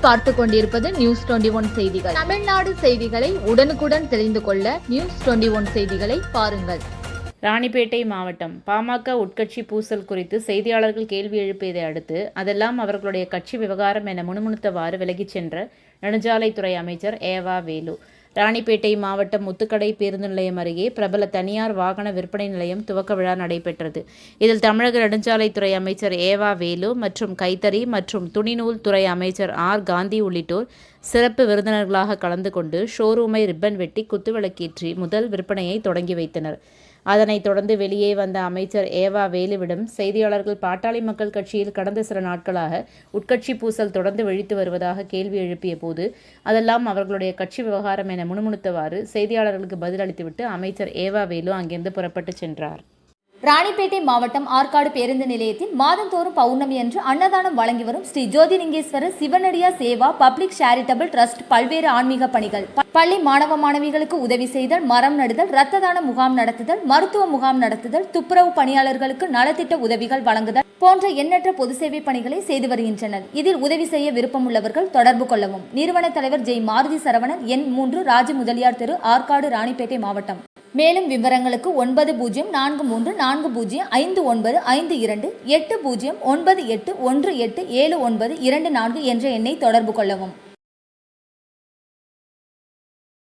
நீங்கள் பார்த்து கொண்டிருப்பது நியூஸ் 21 செய்திகள். தமிழ்நாடு செய்திகளை உடனுக்குடன் தெரிந்து கொள்ள நியூஸ் 21 செய்திகளை பாருங்கள். ராணிப்பேட்டை மாவட்டம் பாமக உட்கட்சி பூசல் குறித்து செய்தியாளர்கள் கேள்வி எழுப்பியதை அடுத்து அதெல்லாம் அவர்களுடைய கட்சி விவகாரம் என முணுமுணுத்தவாறு விலகிச் சென்ற நெடுஞ்சாலைத்துறை அமைச்சர் ஏவா வேலு. ராணிப்பேட்டை மாவட்டம் முத்துக்கடை பேருந்து நிலையம் அருகே பிரபல தனியார் வாகன விற்பனை நிலையம் துவக்க விழா நடைபெற்றது. இதில் தமிழக நெடுஞ்சாலைத்துறை அமைச்சர் ஏவா வேலு மற்றும் கைத்தறி மற்றும் துணிநூல் துறை அமைச்சர் ஆர் காந்தி உள்ளிட்டோர் சிறப்பு விருந்தினர்களாக கலந்து கொண்டு ஷோரூமை ரிப்பன் வெட்டி குத்துவிளக்கேற்றி முதல் விற்பனையை தொடங்கி வைத்தனர். அதனைத் தொடர்ந்து வெளியே வந்த அமைச்சர் ஏவா வேலுவிடம் செய்தியாளர்கள் பாட்டாளி மக்கள் கட்சியில் கடந்த சில நாட்களாக உட்கட்சி பூசல் தொடர்ந்து வெடித்து வருவதாக கேள்வி எழுப்பிய போது அதெல்லாம் அவர்களுடைய கட்சி விவகாரம் என முணுமுணுத்தவாறு செய்தியாளர்களுக்கு பதிலளித்துவிட்டு அமைச்சர் ஏவா வேலு அங்கிருந்து புறப்பட்டு சென்றார். ராணிப்பேட்டை மாவட்டம் ஆற்காடு பேருந்து நிலையத்தில் மாதந்தோறும் பௌர்ணமி அன்று அன்னதானம் வழங்கி வரும் Sri Jothilingeswarar சிவனடியா Seva public charitable trust பல்வேறு ஆன்மீக பணிகள், பள்ளி மாணவ மாணவிகளுக்கு உதவி செய்தல், மரம் நடுதல், இரத்த தான முகாம் நடத்துதல், மருத்துவ முகாம் நடத்துதல், துப்புரவு பணியாளர்களுக்கு நலத்திட்ட உதவிகள் வழங்குதல் போன்ற எண்ணற்ற பொது சேவை பணிகளை செய்து வருகின்றனர். இதில் உதவி செய்ய விருப்பமுள்ளவர்கள் தொடர்பு கொள்ளவும். நிறுவன தலைவர் ஜெய் மாருதி சரவணன், எண் 3, ராஜ முதலியார் தெரு, ஆற்காடு, ராணிப்பேட்டை மாவட்டம். மேலும் விவரங்களுக்கு 9040459522 8098187924 என்ற எண்ணை தொடர்பு கொள்ளவும்.